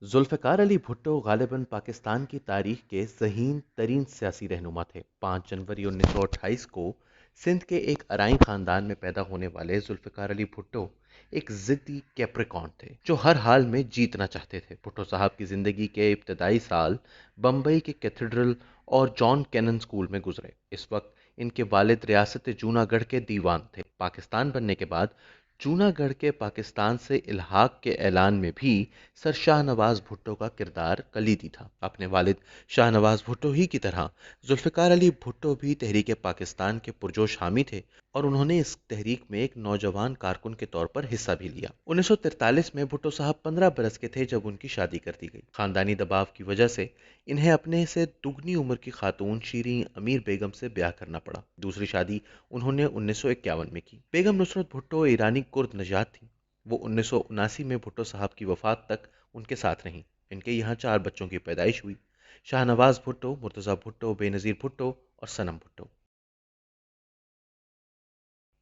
ذوالفقار علی بھٹو غالباً پاکستان کی تاریخ کے ذہین ترین سیاسی رہنما تھے۔ 5 جنوری 1928 کو سندھ کے ایک ارائیں خاندان میں پیدا ہونے والے ذوالفقار علی بھٹو ایک ضدی کیپریکون تھے جو ہر حال میں جیتنا چاہتے تھے۔ بھٹو صاحب کی زندگی کے ابتدائی سال بمبئی کے کیتھیڈرل اور جان کینن اسکول میں گزرے۔ اس وقت ان کے والد ریاست جونا گڑھ کے دیوان تھے۔ پاکستان بننے کے بعد جونا گڑھ کے پاکستان سے الحاق کے اعلان میں بھی سر شاہ نواز بھٹو کا کردار کلیدی تھا۔ اپنے والد شاہ نواز بھٹو ہی کی طرح ذوالفقار علی بھٹو بھی تحریک پاکستان کے پرجوش حامی تھے اور انہوں نے اس تحریک میں ایک نوجوان کارکن کے طور پر حصہ بھی لیا۔ 1943 میں بھٹو صاحب 15 برس کے تھے جب ان کی شادی کر دی گئی۔ خاندانی دباؤ کی وجہ سے انہیں اپنے سے دگنی عمر کی خاتون شیریں امیر بیگم سے بیاہ کرنا پڑا۔ دوسری شادی انہوں نے 1951 میں کی۔ بیگم نصرت بھٹو ایرانی کرد نژاد تھیں۔ وہ 1979 میں بھٹو صاحب کی وفات تک ان کے ساتھ رہیں۔ ان کے یہاں 4 بچوں کی پیدائش ہوئی: شاہ نواز بھٹو، مرتضی بھٹو، بے نظیر بھٹو اور صنم بھٹو۔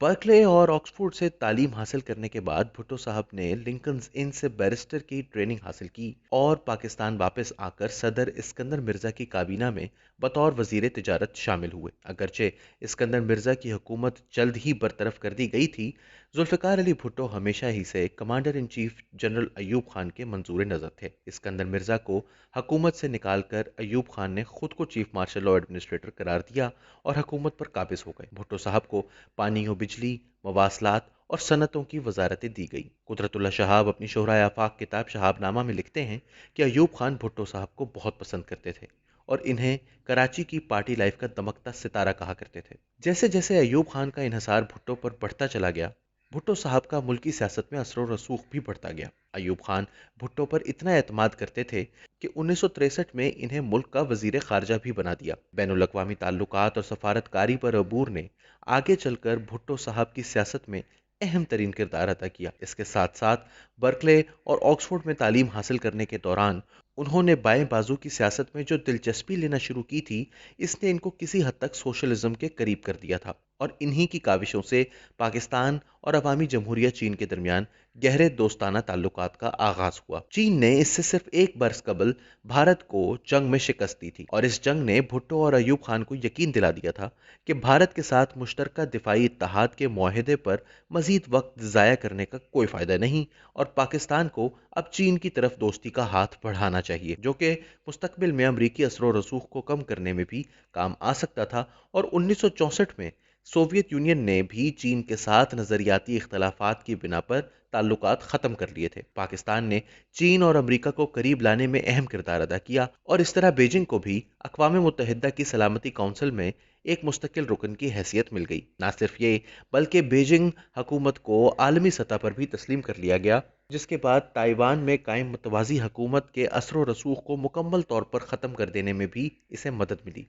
برکلے اور آکسفورڈ سے تعلیم حاصل کرنے کے بعد بھٹو صاحب نے لنکنز ان سے بیرسٹر کی ٹریننگ حاصل کی اور پاکستان واپس آ کر صدر اسکندر مرزا کی کابینہ میں بطور وزیر تجارت شامل ہوئے۔ اگرچہ اسکندر مرزا کی حکومت جلد ہی برطرف کر دی گئی تھی، ذوالفقار علی بھٹو ہمیشہ ہی سے commander in chief general Ayub Khan کے منظور نظر تھے۔ اسکندر مرزا کو حکومت سے نکال کر ایوب خان نے خود کو چیف مارشل اور ایڈمنسٹریٹر قرار دیا اور حکومت پر قابض ہو گئے۔ بھٹو صاحب کو پانی و بجلی، مواصلات اور صنعتوں کی وزارتیں دی گئی۔ قدرت اللہ شہاب اپنی شہرۂ آفاق کتاب شہاب نامہ میں لکھتے ہیں کہ ایوب خان بھٹو صاحب کو بہت پسند کرتے تھے اور انہیں کراچی کی پارٹی لائف کا دمکتا ستارہ کہا کرتے تھے۔ جیسے جیسے ایوب خان کا انحصار بھٹو پر بڑھتا چلا گیا، بھٹو صاحب کا ملکی سیاست میں اثر و رسوخ بھی بڑھتا گیا۔ ایوب خان بھٹو پر اتنا اعتماد کرتے تھے کہ 1963 میں انہیں ملک کا وزیر خارجہ بھی بنا دیا۔ بین الاقوامی تعلقات اور سفارت کاری پر عبور نے آگے چل کر بھٹو صاحب کی سیاست میں اہم ترین کردار ادا کیا۔ اس کے ساتھ ساتھ برکلے اور آکسفورڈ میں تعلیم حاصل کرنے کے دوران انہوں نے بائیں بازو کی سیاست میں جو دلچسپی لینا شروع کی تھی، اس نے ان کو کسی حد تک سوشلزم کے قریب کر دیا تھا اور انہی کی کاوشوں سے پاکستان اور عوامی جمہوریہ چین کے درمیان گہرے دوستانہ تعلقات کا آغاز ہوا۔ چین نے اس سے صرف 1 برس قبل بھارت کو جنگ میں شکست دی تھی اور اس جنگ نے بھٹو اور ایوب خان کو یقین دلا دیا تھا کہ بھارت کے ساتھ مشترکہ دفاعی اتحاد کے معاہدے پر مزید وقت ضائع کرنے کا کوئی فائدہ نہیں اور پاکستان کو اب چین کی طرف دوستی کا ہاتھ بڑھانا چاہیے، جو کہ مستقبل میں امریکی اثر و رسوخ کو کم کرنے میں بھی کام آ سکتا تھا۔ اور 1964 میں سوویت یونین نے بھی چین کے ساتھ نظریاتی اختلافات کی بنا پر تعلقات ختم کر لیے تھے۔ پاکستان نے چین اور امریکہ کو قریب لانے میں اہم کردار ادا کیا اور اس طرح بیجنگ کو بھی اقوام متحدہ کی سلامتی کونسل میں ایک مستقل رکن کی حیثیت مل گئی۔ نہ صرف یہ بلکہ بیجنگ حکومت کو عالمی سطح پر بھی تسلیم کر لیا گیا، جس کے بعد تائیوان میں قائم متوازی حکومت کے اثر و رسوخ کو مکمل طور پر ختم کر دینے میں بھی اسے مدد ملی۔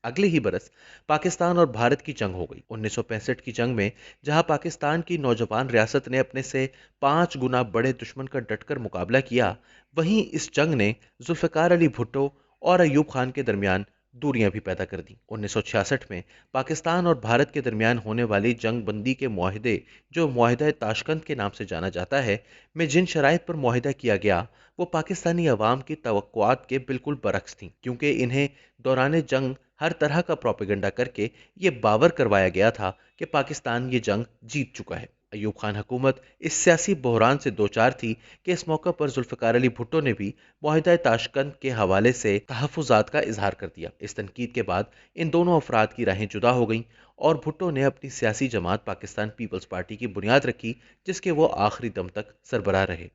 اگلے ہی برس پاکستان اور بھارت کی جنگ ہو گئی۔ 1965 کی جنگ میں جہاں پاکستان کی نوجوان ریاست نے اپنے سے 5 گنا بڑے دشمن کا ڈٹ کر مقابلہ کیا، وہیں اس جنگ نے ذوالفقار علی بھٹو اور ایوب خان کے درمیان دوریاں بھی پیدا کر دیں۔ 1966 میں پاکستان اور بھارت کے درمیان ہونے والی جنگ بندی کے معاہدے، جو معاہدہ تاشقند کے نام سے جانا جاتا ہے، میں جن شرائط پر معاہدہ کیا گیا وہ پاکستانی عوام کی توقعات کے بالکل برعکس تھیں، کیونکہ انہیں دوران جنگ ہر طرح کا پروپیگنڈا کر کے یہ باور کروایا گیا تھا کہ پاکستان یہ جنگ جیت چکا ہے۔ ایوب خان حکومت اس سیاسی بحران سے دوچار تھی کہ اس موقع پر ذوالفقار علی بھٹو نے بھی معاہدہ تاشقند کے حوالے سے تحفظات کا اظہار کر دیا۔ اس تنقید کے بعد ان دونوں افراد کی راہیں جدا ہو گئیں اور بھٹو نے اپنی سیاسی جماعت پاکستان پیپلز پارٹی کی بنیاد رکھی، جس کے وہ آخری دم تک سربراہ رہے۔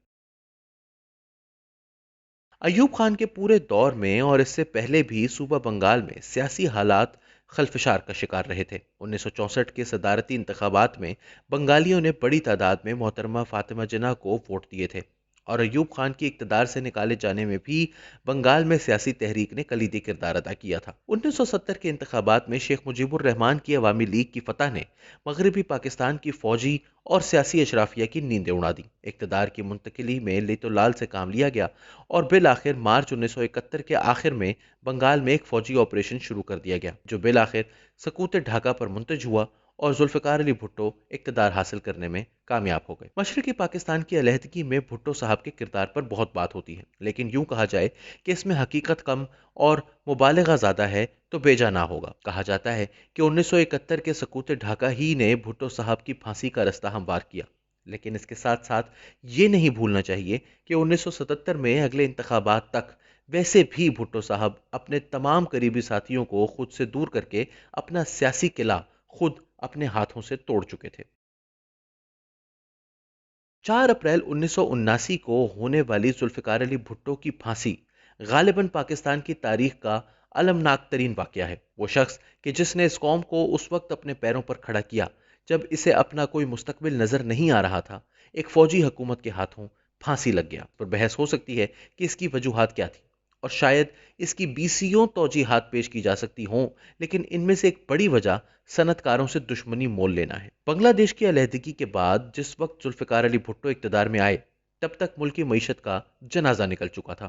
ایوب خان کے پورے دور میں اور اس سے پہلے بھی صوبہ بنگال میں سیاسی حالات خلفشار کا شکار رہے تھے۔ 1964 کے صدارتی انتخابات میں بنگالیوں نے بڑی تعداد میں محترمہ فاطمہ جناح کو ووٹ دیے تھے اور ایوب خان کی اقتدار سے نکالے جانے میں بھی بنگال میں سیاسی تحریک نے کلیدی کردار ادا کیا تھا۔ 1970 کے انتخابات میں شیخ مجیب الرحمان کی عوامی لیگ کی فتح نے مغربی پاکستان کی فوجی اور سیاسی اشرافیہ کی نیندیں اڑا دیں۔ اقتدار کی منتقلی میں لیتو لال سے کام لیا گیا اور بالآخر مارچ 1971 کے آخر میں بنگال میں ایک فوجی آپریشن شروع کر دیا گیا، جو بالآخر سقوط ڈھاکہ پر منتج ہوا اور ذوالفقار علی بھٹو اقتدار حاصل کرنے میں کامیاب ہو گئے۔ مشرقی پاکستان کی علیحدگی میں بھٹو صاحب کے کردار پر بہت بات ہوتی ہے، لیکن یوں کہا جائے کہ اس میں حقیقت کم اور مبالغہ زیادہ ہے تو بیجا نہ ہوگا۔ کہا جاتا ہے کہ 1971 کے سقوط ڈھاکہ ہی نے بھٹو صاحب کی پھانسی کا رستہ ہموار کیا، لیکن اس کے ساتھ ساتھ یہ نہیں بھولنا چاہیے کہ 1977 میں اگلے انتخابات تک ویسے بھی بھٹو صاحب اپنے تمام قریبی ساتھیوں کو خود سے دور کر کے اپنا سیاسی قلعہ خود اپنے ہاتھوں سے توڑ چکے تھے۔ 4 اپریل 1979 کو ہونے والی ذوالفقار علی بھٹو کی پھانسی غالباً پاکستان کی تاریخ کا المناک ترین واقعہ ہے۔ وہ شخص کہ جس نے اس قوم کو اس وقت اپنے پیروں پر کھڑا کیا جب اسے اپنا کوئی مستقبل نظر نہیں آ رہا تھا، ایک فوجی حکومت کے ہاتھوں پھانسی لگ گیا۔ پر بحث ہو سکتی ہے کہ اس کی وجوہات کیا تھی، اور شاید اس کی بیسیوں توجیحات پیش کی جا سکتی ہوں، لیکن ان میں سے ایک بڑی وجہ صنعت کاروں سے دشمنی مول لینا ہے۔ بنگلہ دیش کی علیحدگی کے بعد جس وقت ذوالفقار علی بھٹو اقتدار میں آئے، تب تک ملکی معیشت کا جنازہ نکل چکا تھا۔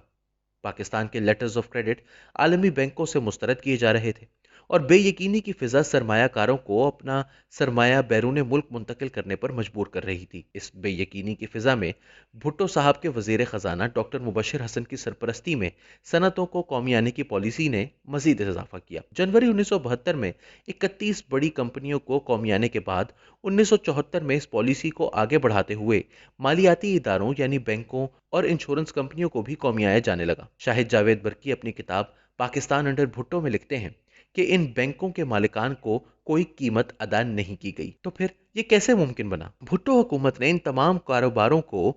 پاکستان کے لیٹرز آف کریڈٹ عالمی بینکوں سے مسترد کیے جا رہے تھے، اور بے یقینی کی فضا سرمایہ کاروں کو اپنا سرمایہ بیرون ملک منتقل کرنے پر مجبور کر رہی تھی۔ اس بے یقینی کی فضا میں بھٹو صاحب کے وزیر خزانہ ڈاکٹر مبشر حسن کی سرپرستی میں صنعتوں کو قومی آنے کی پالیسی نے مزید اضافہ کیا۔ جنوری 1972 میں 31 بڑی کمپنیوں کو قومی آنے کے بعد 1974 میں اس پالیسی کو آگے بڑھاتے ہوئے مالیاتی اداروں یعنی بینکوں اور انشورنس کمپنیوں کو بھی قومی آیا جانے لگا۔ شاہد جاوید برقی اپنی کتاب پاکستان انڈر بھٹو میں لکھتے ہیں کہ ان بینکوں کے مالکان کو کوئی قیمت ادا نہیں کی گئی۔ تو پھر یہ کیسے ممکن بنا؟ بھٹو حکومت نے ان تمام کاروباروں کو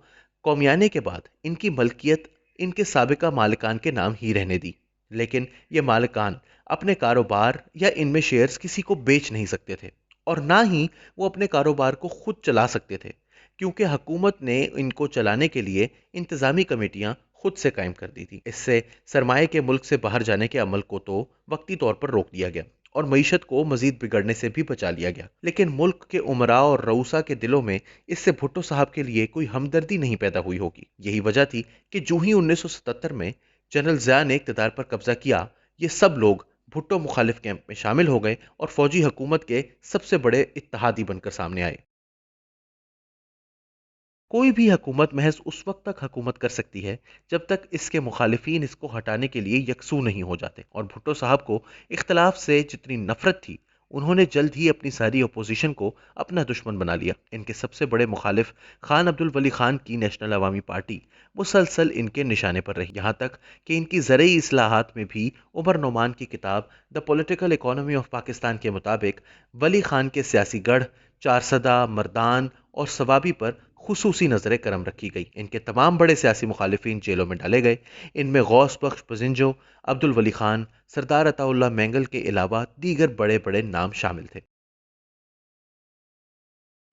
قومیانے کے بعد ان کی ملکیت ان کے سابقہ مالکان کے نام ہی رہنے دی، لیکن یہ مالکان اپنے کاروبار یا ان میں شیئرز کسی کو بیچ نہیں سکتے تھے، اور نہ ہی وہ اپنے کاروبار کو خود چلا سکتے تھے، کیونکہ حکومت نے ان کو چلانے کے لیے انتظامی کمیٹیاں خود سے قائم کر دی تھی۔ اس سے سرمایہ کے ملک سے باہر جانے کے عمل کو تو وقتی طور پر روک دیا گیا اور معیشت کو مزید بگڑنے سے بھی بچا لیا گیا، لیکن ملک کے امراء اور رؤسا کے دلوں میں اس سے بھٹو صاحب کے لیے کوئی ہمدردی نہیں پیدا ہوئی ہوگی۔ یہی وجہ تھی کہ جو ہی 1977 میں جنرل ضیاء نے اقتدار پر قبضہ کیا، یہ سب لوگ بھٹو مخالف کیمپ میں شامل ہو گئے اور فوجی حکومت کے سب سے بڑے اتحادی بن کر سامنے آئے۔ کوئی بھی حکومت محض اس وقت تک حکومت کر سکتی ہے جب تک اس کے مخالفین اس کو ہٹانے کے لیے یکسو نہیں ہو جاتے، اور بھٹو صاحب کو اختلاف سے جتنی نفرت تھی، انہوں نے جلد ہی اپنی ساری اپوزیشن کو اپنا دشمن بنا لیا۔ ان کے سب سے بڑے مخالف خان عبد الولی خان کی نیشنل عوامی پارٹی مسلسل ان کے نشانے پر رہی، یہاں تک کہ ان کی زرعی اصلاحات میں بھی عمر نعمان کی کتاب دی پولیٹیکل اکانومی آف پاکستان کے مطابق ولی خان کے سیاسی گڑھ چارسدہ، مردان اور ثوابی پر خصوصی نظر کرم رکھی گئی۔ ان کے تمام بڑے سیاسی مخالفین جیلوں میں ڈالے گئے۔ ان میں غوث بخش پزنجو، عبد الولی خان، سردار عطا اللہ مینگل کے علاوہ دیگر بڑے بڑے نام شامل تھے۔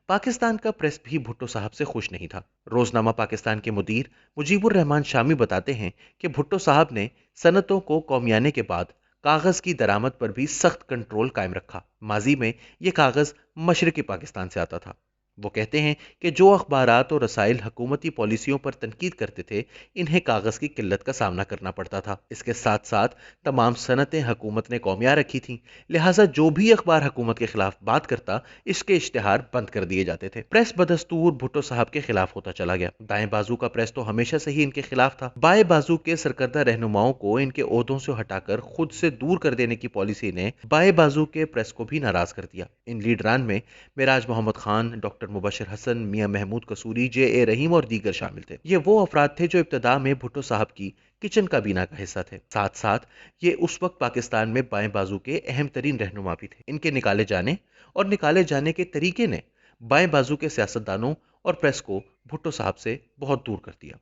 پاکستان کا پریس بھی بھٹو صاحب سے خوش نہیں تھا۔ روزنامہ پاکستان کے مدیر مجیب الرحمان شامی بتاتے ہیں کہ بھٹو صاحب نے صنعتوں کو قومیانے کے بعد کاغذ کی درآمد پر بھی سخت کنٹرول قائم رکھا۔ ماضی میں یہ کاغذ مشرقی پاکستان سے آتا تھا۔ وہ کہتے ہیں کہ جو اخبارات اور رسائل حکومتی پالیسیوں پر تنقید کرتے تھے، انہیں کاغذ کی قلت کا سامنا کرنا پڑتا تھا۔ اس کے ساتھ ساتھ تمام صنعتیں حکومت نے قومیہ رکھی تھیں، لہٰذا جو بھی اخبار حکومت کے خلاف بات کرتا، اس کے اشتہار بند کر دیے جاتے تھے۔ پریس بدستور بھٹو صاحب کے خلاف ہوتا چلا گیا۔ دائیں بازو کا پریس تو ہمیشہ سے ہی ان کے خلاف تھا۔ بائیں بازو کے سرکردہ رہنماؤں کو ان کے عہدوں سے ہٹا کر خود سے دور کر دینے کی پالیسی نے بائیں بازو کے پریس کو بھی ناراض کر دیا۔ ان لیڈران میں معراج محمد خان، ڈاکٹر مبشر حسن، میاں محمود قصوری، جے اے رحیم اور دیگر شامل تھے۔ یہ وہ افراد تھے جو ابتدا میں بھٹو صاحب کی کچن کابینہ کا حصہ تھے۔ ساتھ ساتھ یہ اس وقت پاکستان میں بائیں بازو کے اہم ترین رہنما بھی تھے۔ ان کے نکالے جانے اور نکالے جانے کے طریقے نے بائیں بازو کے سیاستدانوں اور پریس کو بھٹو صاحب سے بہت دور کر دیا۔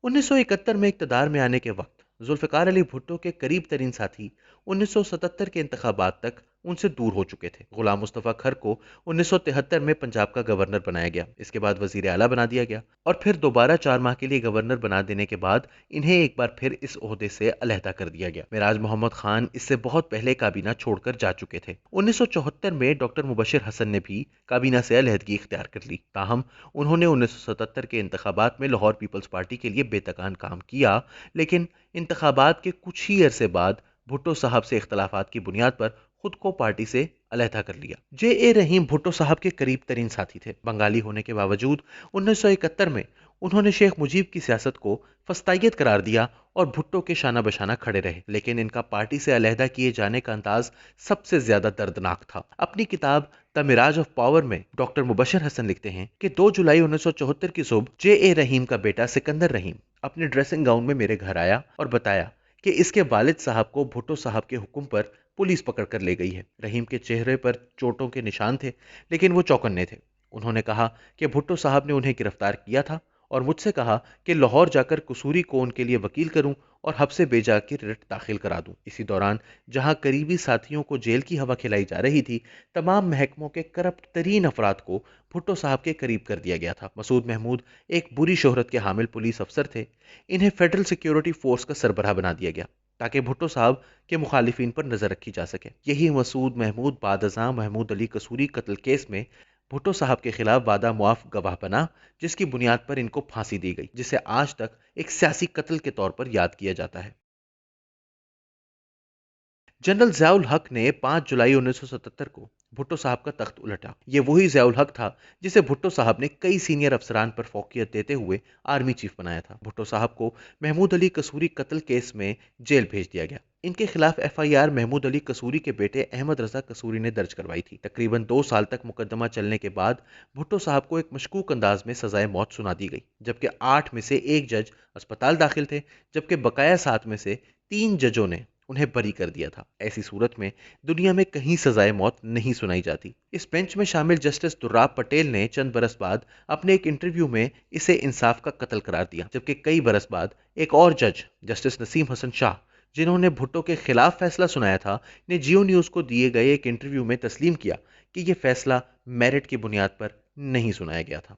1971 میں اقتدار میں آنے کے وقت ذوالفقار علی بھٹو کے قریب ترین ساتھی 1977 کے انتخابات تک ان سے دور ہو چکے تھے۔ غلام مصطفیٰ کھر کو 1973 میں پنجاب کا گورنر بنایا گیا، اس کے بعد وزیر اعلیٰ بنا دیا گیا، اور پھر دوبارہ 4 ماہ کے لیے گورنر بنا دینے کے بعد انہیں ایک بار پھر اس عہدے سے علیحدہ کر دیا گیا۔ معراج محمد خان اس سے بہت پہلے کابینہ چھوڑ کر جا چکے تھے۔ 1974 میں ڈاکٹر مبشر حسن نے بھی کابینہ سے علیحدگی اختیار کر لی، تاہم انہوں نے 1977 کے انتخابات میں لاہور پیپلز پارٹی کے لیے بے تکان کام کیا، لیکن انتخابات کے کچھ ہی عرصے بعد بھٹو صاحب سے اختلافات کی بنیاد پر خود کو پارٹی سے علیحدہ کر لیا۔ جے اے رحیم بھٹو صاحب کے قریب ترین ساتھی تھے۔ بنگالی ہونے کے باوجود 1971 میں انہوں نے شیخ مجیب کی سیاست کو فسطائیت قرار دیا اور بھٹو کے شانہ بشانہ کھڑے رہے، لیکن ان کا پارٹی سے علیحدہ کیے جانے کا انداز سب سے زیادہ دردناک تھا۔ اپنی کتاب دی میراج آف پاور میں ڈاکٹر مبشر حسن لکھتے ہیں کہ 2 جولائی 1974 کی صبح جے اے رحیم کا بیٹا سکندر رحیم اپنے ڈریسنگ گاؤن میں میرے گھر آیا اور بتایا کہ اس کے والد صاحب کو بھٹو صاحب کے حکم پر پولیس پکڑ کر لے گئی ہے۔ رحیم کے چہرے پر چوٹوں کے نشان تھے، لیکن وہ چوکنے تھے۔ انہوں نے کہا کہ بھٹو صاحب نے انہیں گرفتار کیا تھا اور مجھ سے کہا کہ لاہور جا کر قصوری کو ان کے لیے وکیل کروں اور حبس سے بے جا کی رٹ داخل کرا دوں۔ اسی دوران جہاں قریبی ساتھیوں کو جیل کی ہوا کھلائی جا رہی تھی، تمام محکموں کے کرپٹ ترین افراد کو بھٹو صاحب کے قریب کر دیا گیا تھا۔ مسعود محمود ایک بری شہرت کے حامل پولیس افسر تھے۔ انہیں فیڈرل سیکیورٹی فورس کا سربراہ بنا دیا گیا تاکہ بھٹو صاحب کے مخالفین پر نظر رکھی جا سکے۔ یہی مسعود محمود بعد ازاں محمود علی قصوری قتل کیس میں بھٹو صاحب کے خلاف وعدہ معاف گواہ بنا، جس کی بنیاد پر ان کو پھانسی دی گئی، جسے آج تک ایک سیاسی قتل کے طور پر یاد کیا جاتا ہے۔ جنرل ضیاء الحق نے 5 جولائی 1977 کو بھٹو صاحب کا تخت الٹا۔ یہ وہی ضیاء الحق تھا جسے بھٹو صاحب نے کئی سینئر افسران پر فوقیت دیتے ہوئے آرمی چیف بنایا تھا۔ بھٹو صاحب کو محمود علی قصوری قتل کیس میں جیل بھیج دیا گیا۔ ان کے خلاف F I R Mahmood Ali Kasuri کے بیٹے احمد رضا قصوری نے درج کروائی تھی۔ تقریباً 2 سال تک مقدمہ چلنے کے بعد بھٹو صاحب کو ایک مشکوک انداز میں سزائے موت سنا دی گئی، جبکہ 8 میں سے 1 جج اسپتال داخل تھے، جبکہ بقایا 7 میں سے 3 ججوں نے انہیں بری کر دیا تھا۔ ایسی صورت میں دنیا میں کہیں سزائے موت نہیں سنائی جاتی۔ اس بینچ میں شامل جسٹس دراب پٹیل نے چند برس بعد اپنے ایک انٹرویو میں اسے انصاف کا قتل قرار دیا، جبکہ کئی برس بعد ایک اور جج جسٹس نسیم حسن شاہ، جنہوں نے بھٹو کے خلاف فیصلہ سنایا تھا، نے جیو نیوز کو دیے گئے ایک انٹرویو میں تسلیم کیا کہ یہ فیصلہ میرٹ کی بنیاد پر نہیں سنایا گیا تھا۔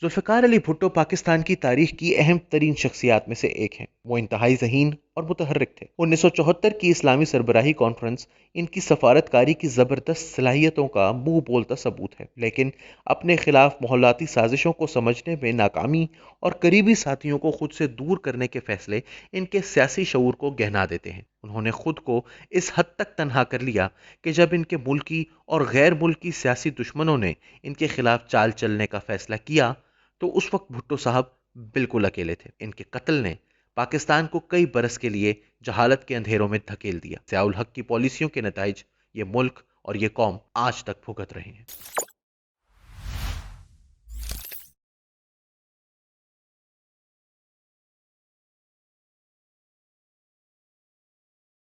ذوالفقار علی بھٹو پاکستان کی تاریخ کی اہم ترین شخصیات میں سے ایک ہیں۔ وہ انتہائی ذہین اور متحرک تھے۔ 1974 کی اسلامی سربراہی کانفرنس ان کی سفارتکاری کی زبردست صلاحیتوں کا منہ بولتا ثبوت ہے، لیکن اپنے خلاف محولاتی سازشوں کو سمجھنے میں ناکامی اور قریبی ساتھیوں کو خود سے دور کرنے کے فیصلے ان کے سیاسی شعور کو گہنا دیتے ہیں۔ انہوں نے خود کو اس حد تک تنہا کر لیا کہ جب ان کے ملکی اور غیر ملکی سیاسی دشمنوں نے ان کے خلاف چال چلنے کا فیصلہ کیا تو اس وقت بھٹو صاحب بالکل اکیلے تھے۔ ان کے قتل نے پاکستان کو کئی برس کے لیے جہالت کے اندھیروں میں دھکیل دیا۔ ضیاء الحق کی پالیسیوں کے نتائج یہ ملک اور یہ قوم آج تک بھگت رہے ہیں۔